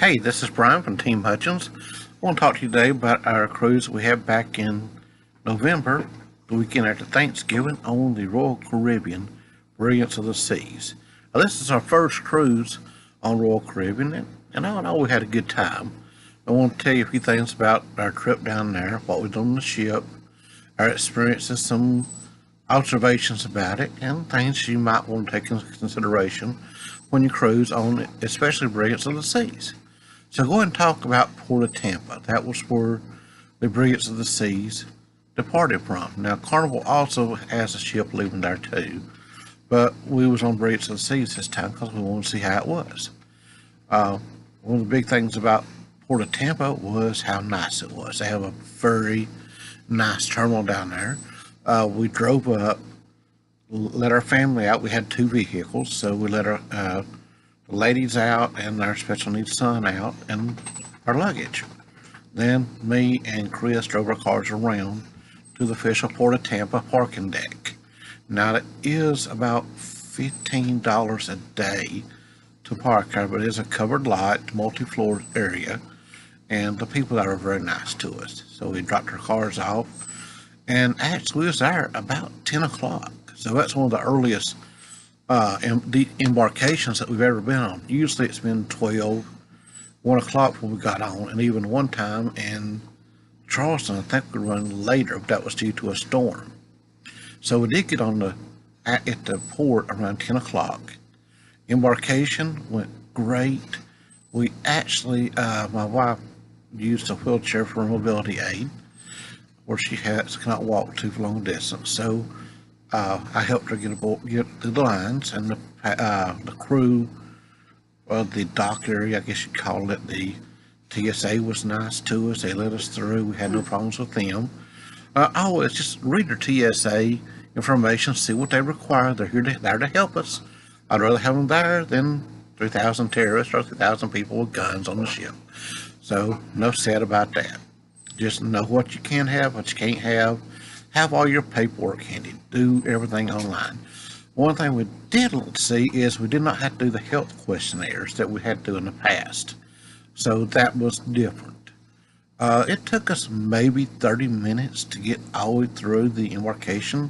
Hey, this is Brian from Team Hutchens. I want to talk to you today about our cruise we had back in November, the weekend after Thanksgiving, on the Royal Caribbean, Brilliance of the Seas. Now, this is our first cruise on Royal Caribbean, and all in all, we had a good time. I want to tell you a few things about our trip down there, what we did on the ship, our experiences, some observations about it, and things you might want to take into consideration when you cruise on, especially Brilliance of the Seas. So go ahead and talk about Port of Tampa. That was where the Brilliance of the Seas departed from. Now, Carnival also has a ship leaving there too, but we was on Brilliance of the Seas this time because we wanted to see how it was. One of the big things about Port of Tampa was how nice it was. They have a very nice terminal down there. We drove up, let our family out. We had two vehicles, so we let our ladies out and our special needs son out and our luggage. Then me and Chris drove our cars around to the official Port of Tampa parking deck. Now it is about $15 a day to park there, but it is a covered lot, multi-floor area, and the people there are very nice to us. So we dropped our cars off, and actually we was there about 10 o'clock. So that's one of the earliest embarkations that we've ever been on. Usually it's been 12, 1 o'clock when we got on, and even one time in Charleston, I think we run later, but that was due to a storm. So we did get on at the port around 10 o'clock. Embarkation went great. We actually, my wife used a wheelchair for a mobility aid, where she cannot walk too long distance. So I helped her get through the lines, and the crew, the dock area, I guess you'd call it, the TSA was nice to us. They let us through. We had no problems with them. Always just read their TSA information, see what they require. They're there to help us. I'd rather have them there than 3,000 terrorists or 3,000 people with guns on the ship. So no said about that. Just know what you can have, what you can't have. Have all your paperwork handy. Do everything online. One thing we didn't see is we did not have to do the health questionnaires that we had to do in the past. So that was different. It took us maybe 30 minutes to get all the way through the embarkation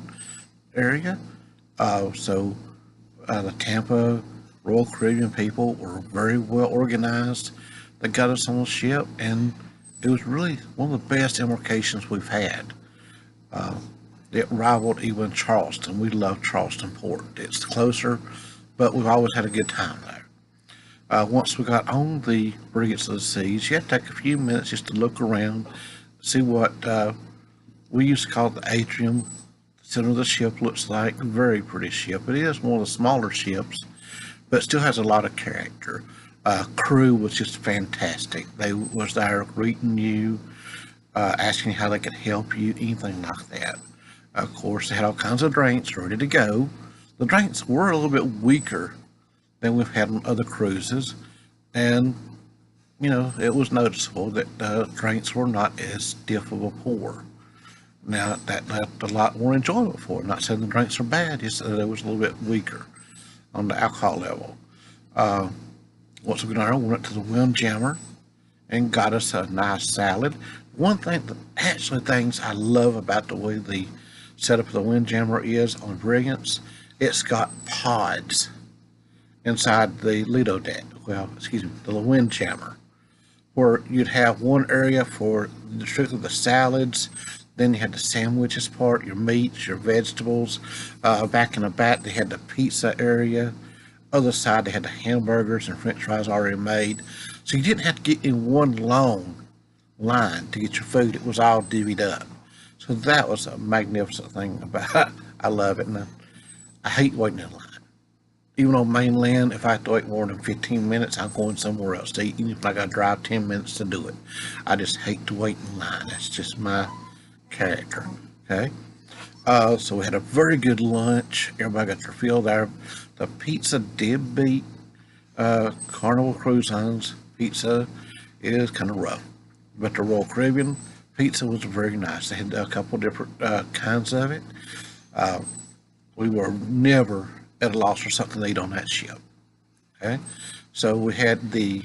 area. The Tampa Royal Caribbean people were very well organized. They got us on the ship, and it was really one of the best embarkations we've had. It rivaled even Charleston. We love Charleston Port. It's closer, but we've always had a good time there. Once we got on the Brilliance of the Seas, you have to take a few minutes just to look around, see what we used to call the atrium. The center of the ship looks like. Very pretty ship. It is one of the smaller ships, but still has a lot of character. Crew was just fantastic. They was there greeting you, asking how they could help you, anything like that. Of course, they had all kinds of drinks ready to go. The drinks were a little bit weaker than we've had on other cruises, and it was noticeable that the drinks were not as stiff of a pour. Now that left a lot more enjoyable for it. I'm not saying the drinks are bad, just that it was a little bit weaker on the alcohol level. Once we got there, we went to the Windjammer and got us a nice salad. One thing, things I love about the way the setup of the Windjammer is on Brilliance, it's got pods inside the Lido deck. The Windjammer, where you'd have one area for strictly the salads. Then you had the sandwiches part, your meats, your vegetables. Back in the back, they had the pizza area. Other side, they had the hamburgers and french fries already made. So you didn't have to get in one long line to get your food. It was all divvied up. So that was a magnificent thing about it. I love it. And I hate waiting in line. Even on mainland, if I have to wait more than 15 minutes, I'm going somewhere else to eat, even if I got to drive 10 minutes to do it. I just hate to wait in line. That's just my character. Okay? So we had a very good lunch. Everybody got their fill there. The pizza did beat Carnival Cruise Line's pizza. Is kind of rough. But the Royal Caribbean pizza was very nice. They had a couple different kinds of it. We were never at a loss for something to eat on that ship. Okay? So we had the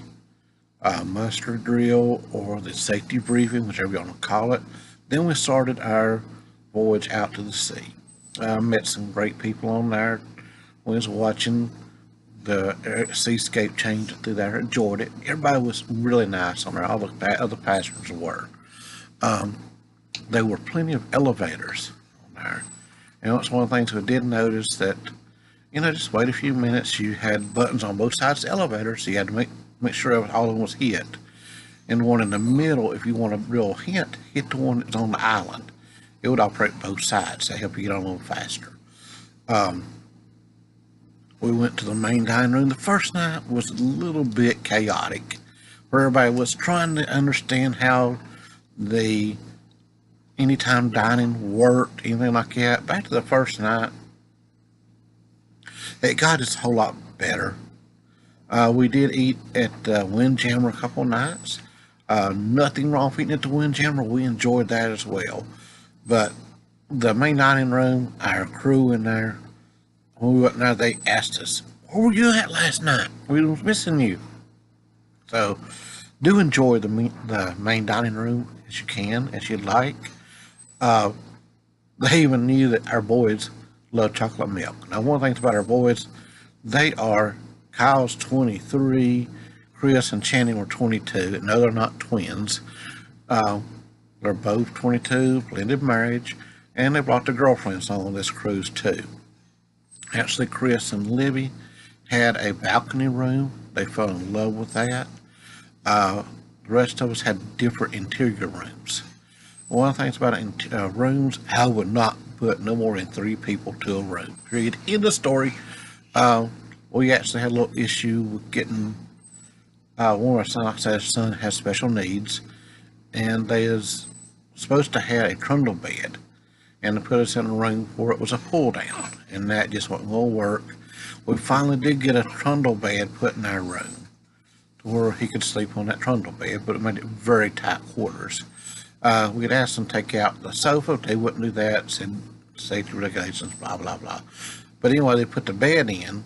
muster drill or the safety briefing, whichever you want to call it. Then we started our voyage out to the sea. Met some great people on there. We was watching the seascape change through there. Enjoyed it. Everybody was really nice on there. All the other passengers were. Um, there were plenty of elevators on there. And it's one of the things we did notice that, just wait a few minutes. You had buttons on both sides of the elevator, so you had to make sure all of them was hit. And the one in the middle, if you want a real hint, hit the one that's on the island. It would operate both sides to help you get on a little faster. We went to the main dining room. The first night was a little bit chaotic, where everybody was trying to understand how the anytime dining worked, anything like that. Back to the first night, it got us a whole lot better. We did eat at Windjammer a couple of nights. Nothing wrong with eating at the Windjammer. We enjoyed that as well. But the main dining room, our crew in there, when we went there, they asked us, "Where were you at last night? We was missing you." So, do enjoy the main dining room as you can, as you'd like. Uh, they even knew that our boys love chocolate milk. Now, one of the things about our boys, Kyle's 23, Chris and Channing were 22. No, they're not twins. They're both 22, blended marriage, and they brought their girlfriends on this cruise too. Actually, Chris and Libby had a balcony room. They fell in love with that. The rest of us had different interior rooms. One of the things about rooms, I would not put no more than 3 people to a room. Period. End of story. We actually had a little issue with getting one of our sons. Like I said, his son has special needs, and they is supposed to have a trundle bed, and to put us in a room where it was a pull down, and that just wasn't going to work. We finally did get a trundle bed put in our room to where he could sleep on that trundle bed, but it made it very tight quarters. We had asked them to take out the sofa. They wouldn't do that, said safety regulations, blah, blah, blah. But anyway, they put the bed in,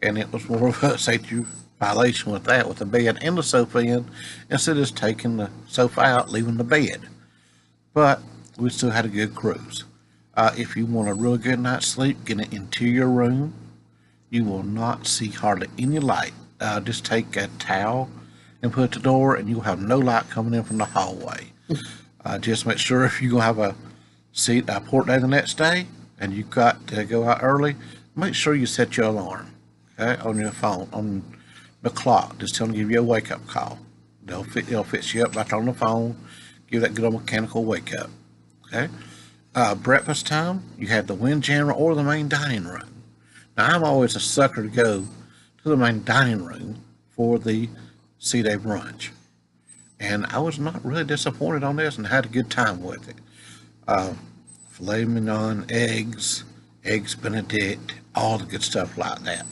and it was more of a safety violation with that, with the bed and the sofa in, instead of just taking the sofa out, leaving the bed. But we still had a good cruise. If you want a really good night's sleep, get an interior room. You will not see hardly any light. Just take a towel and put it at the door, and you'll have no light coming in from the hallway. Just make sure if you're going to have a port day the next day, and you've got to go out early, make sure you set your alarm, okay, on your phone, on the clock. Just tell them to give you a wake-up call. They'll fix you up right on the phone, give that good old mechanical wake-up, okay? Breakfast time, you had the Windjammer or the main dining room. Now, I'm always a sucker to go to the main dining room for the sea day brunch. And I was not really disappointed on this and had a good time with it. Filet mignon, eggs Benedict, all the good stuff like that.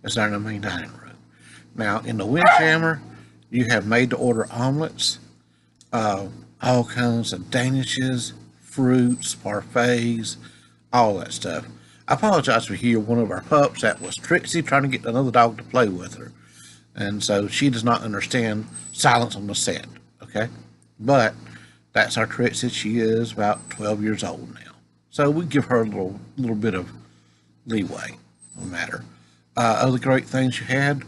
It's there in the main dining room. Now, in the Windjammer, you have made-to-order omelets, all kinds of danishes, fruits, parfaits, all that stuff. I apologize for hearing one of our pups. That was Trixie trying to get another dog to play with her. And so she does not understand silence on the set, okay? But that's our Trixie. She is about 12 years old now. So we give her a little bit of leeway no matter. Other great things you had,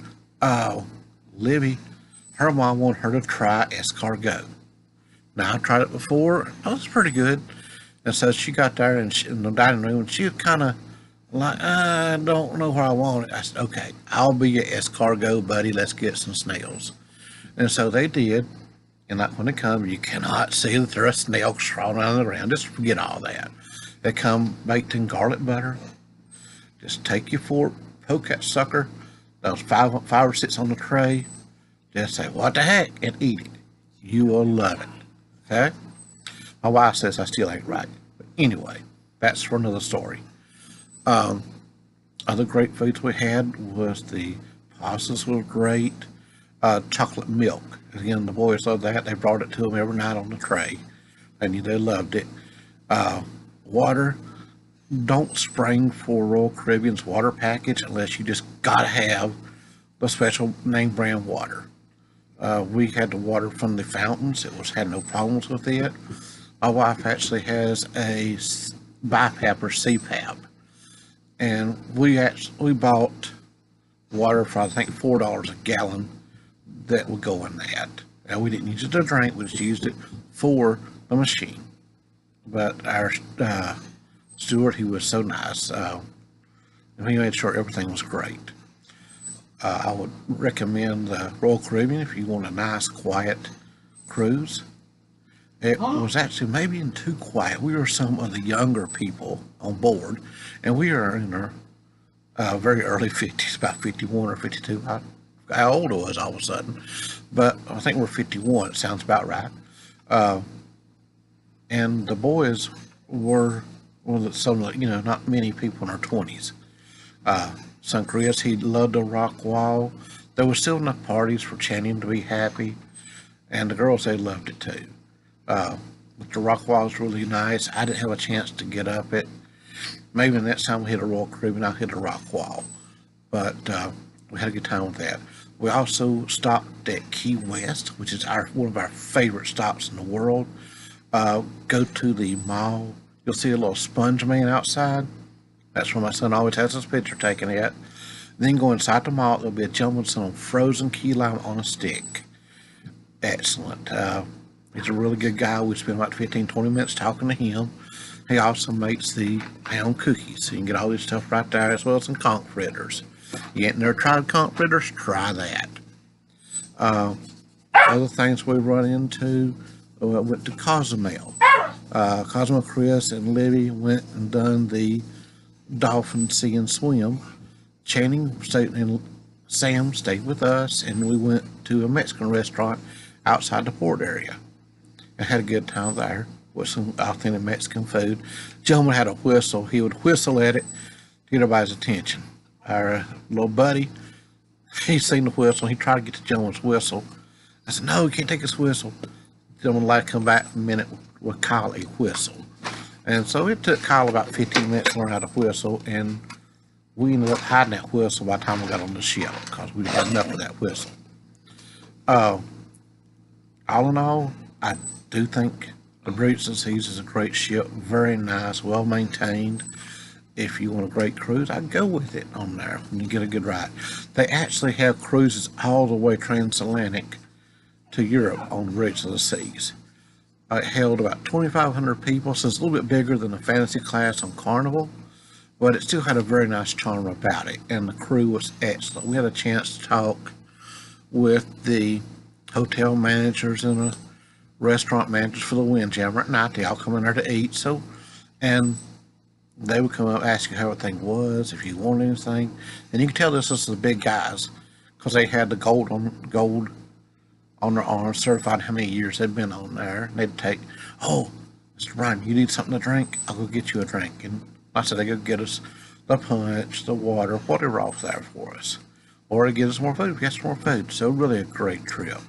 Libby, her mom wanted her to try escargot. Now, I tried it before. Oh, it's pretty good. And so she got there in the dining room, and she was kind of like, I don't know where I want it. I said, okay, I'll be your escargot buddy. Let's get some snails. And so they did. And like when they come, you cannot see that there are snails crawling around the ground. Just forget all that. They come baked in garlic butter. Just take your fork, poke that sucker. Those five or six on the tray. Just say, what the heck, and eat it. You will love it. Okay? My wife says I still ain't right. But anyway, that's for another story. Other great foods we had was the pastas was great. Chocolate milk. Again, the boys loved that. They brought it to them every night on the tray. And they loved it. Water. Don't spring for Royal Caribbean's water package unless you just gotta have the special name brand water. We had the water from the fountains. Had no problems with it. My wife actually has a BiPAP or CPAP, and we bought water for I think $4 a gallon that would go in that. And we didn't use it to drink; we just used it for the machine. But our steward, he was so nice, and he made sure everything was great. I would recommend the Royal Caribbean if you want a nice, quiet cruise. It was actually maybe even too quiet. We were some of the younger people on board, and we are in our very early 50s, about 51 or 52. How old I was all of a sudden, but I think we're 51. It sounds about right. Uh, and the boys were some, not many people in our 20s. Son Chris, he loved the rock wall. There was still enough parties for Channing to be happy, and the girls, they loved it too. But the rock wall was really nice. I didn't have a chance to get up it. Maybe the next time we hit a Royal Caribbean, I'll hit a rock wall. But we had a good time with that. We also stopped at Key West, which is one of our favorite stops in the world. Go to the mall. You'll see a little sponge man outside. That's where my son always has his picture taken at. Then go inside the mall. There'll be a gentleman selling frozen key lime on a stick. Excellent. He's a really good guy. We spent about 15-20 minutes talking to him. He also makes the pound cookies, so you can get all this stuff right there, as well as some conch fritters. You ain't never tried conch fritters? Try that. Other things we run into, went to Cozumel. Cozumel, Chris, and Libby went and done the dolphin see and swim. Channing stayed, and Sam stayed with us, and we went to a Mexican restaurant outside the port area and had a good time there with some authentic Mexican food. Gentleman had a whistle. He would whistle at it to get everybody's attention. Our little buddy, he seen the whistle. He tried to get the gentleman's whistle. I said, "No, you can't take his whistle." The gentleman like to come back in a minute with Kyle a whistle. And so it took Kyle about 15 minutes to learn how to whistle, and we ended up hiding that whistle by the time we got on the ship because we had enough of that whistle. All in all, I do think the Brilliance is a great ship, very nice, well maintained. If you want a great cruise, I'd go with it on there when you get a good ride. They actually have cruises all the way transatlantic to Europe on the Bridge of the Seas. It held about 2,500 people, so it's a little bit bigger than the fantasy class on Carnival, but it still had a very nice charm about it, and the crew was excellent. We had a chance to talk with the hotel managers and the restaurant managers for the Windjammer at night. They all come in there to eat, and they would come up, ask you how everything was, if you wanted anything, and you can tell this is the big guys because they had the gold on their arms, certified how many years they'd been on there. And they'd take, "Oh, Mr. Brian, you need something to drink? I'll go get you a drink." And like I said, they go get us the punch, the water, whatever off there for us. Or to get us more food, we got some more food. So really a great trip.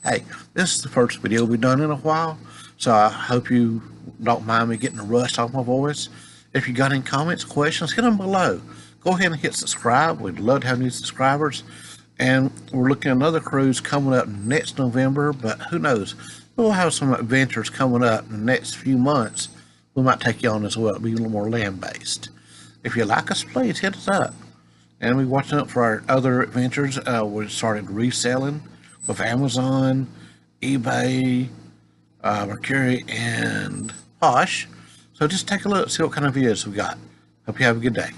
Hey, this is the first video we've done in a while, so I hope you don't mind me getting the rust off my voice. If you got any comments, questions, hit them below. Go ahead and hit subscribe. We'd love to have new subscribers. And we're looking at another cruise coming up next November, but who knows? We'll have some adventures coming up in the next few months. We might take you on as well. It'll be a little more land-based. If you like us, please hit us up. And we're watching up for our other adventures. We started reselling with Amazon, eBay, Mercury, and Posh. So just take a look, see what kind of videos we got. Hope you have a good day.